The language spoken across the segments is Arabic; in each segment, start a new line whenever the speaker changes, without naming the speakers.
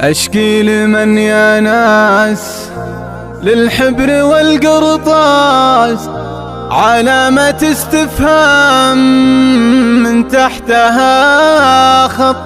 أشكي لمن يا ناس للحبر والقرطاس علامة استفهام من تحتها خطين.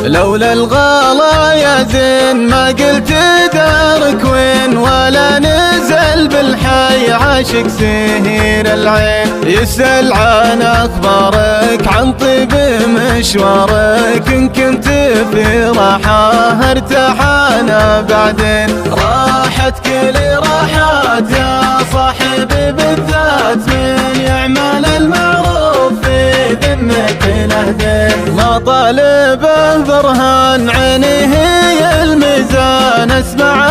لولا الغلا يا زين ما قلت دارك وين، ولا نزل بالحي عاشق سهير العين. يسأل عن أخبارك عن طيب مشوارك، إن كنت في راحة ارتحانا بعدين. راحت كل راحات يا صاحبي بالذات، من يعمل المعروف في ذمة الأهدين. ما طالبه برهان عينه الميزان، اسمع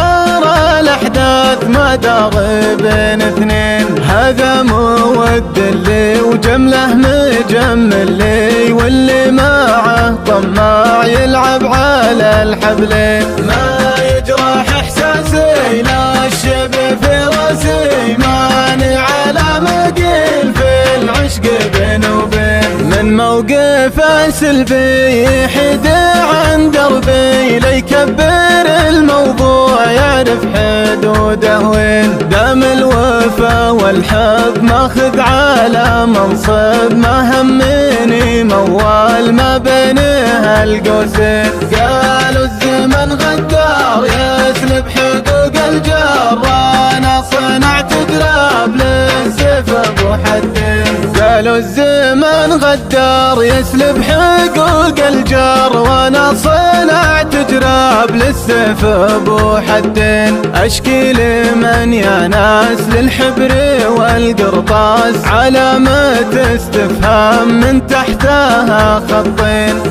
الأحداث ما دار بين اثنين. هذا مود لي وجمله مجمل لي، واللي معه طماع يلعب على الحبلين. ما يجرح احساسي لا الشب في راسي، ماني على مقيل في العشق بين وبين. من موقفه سلبي يحد عن دربي، ليكبر الموضوع يعرف حدوده وين. دام الوفا والحب ماخذ على منصب، ما همني موال ما بينها القوسين. قالوا الزمن غدار يسلب حقوق الجار، وانا صنعت قراب للسيف ابو حدين. قالوا الزمن غدار يسلب حقوق الجار، وانا صنعت جراب للسيف ابو حدين. اشكي لمن يا ناس للحبر والقرطاس علامة استفهام من تحتها خطين.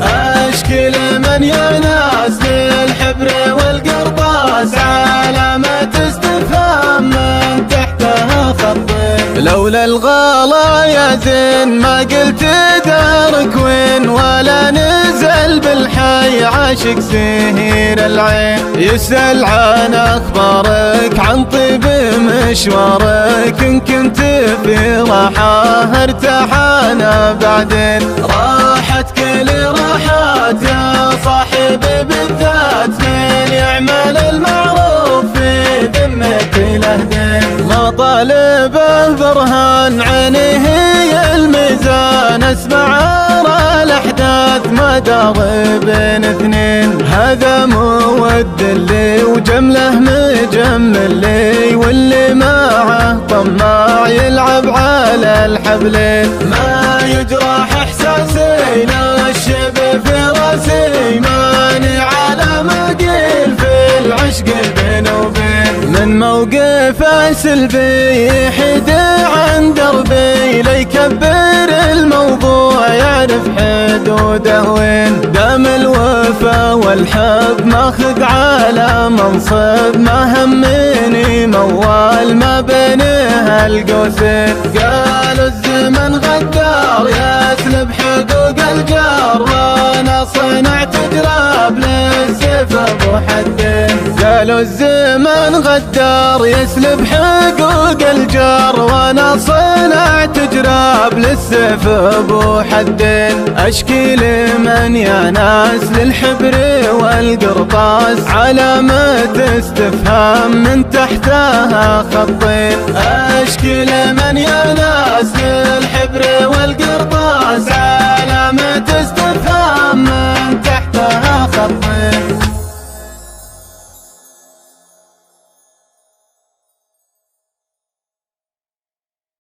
اشكي لمن يا ناس للحبر والقرطاس علامة استفهام من تحتها خطين. لولا الغلا يا زين ما قلت دارك وين، ولا نزل بالحي عاشق سهير العين. يسأل عن أخبارك عن طيب مشوارك، إن كنت في راحة ارتحانا بعدين. راحت كل راحات يا صاحبي بالذات، من يعمل المعروف في ذمة الأهدين. ما طالبه برهان عينه الميزان، اسمع الأحداث ما دار بين اثنين. هذا مود لي وجمله مجمل لي، واللي معه طماع يلعب على الحبلين. ما يجرح احساسي لا الشب في راسي، ماني على مقيل في العشق بين وبين. من موقفه سلبي يحد عن دربي، ليكبر الموضوع يعرف حدوده وين. دام الوفا والحب ماخذ على منصب، ما همني موال ما بينها القوسين. قالوا الزمن غدار يسلب حقوق الجار، وانا صنعت جراب للسيف ابو حدين. قالوا الزمن غدار يسلب حقوق الجار، وانا صنعت جراب للسيف ابو حدين. اشكي لمن يا ناس للحبر والقرطاس علامة استفهام من تحتها خطين. اشكي لمن يا ناس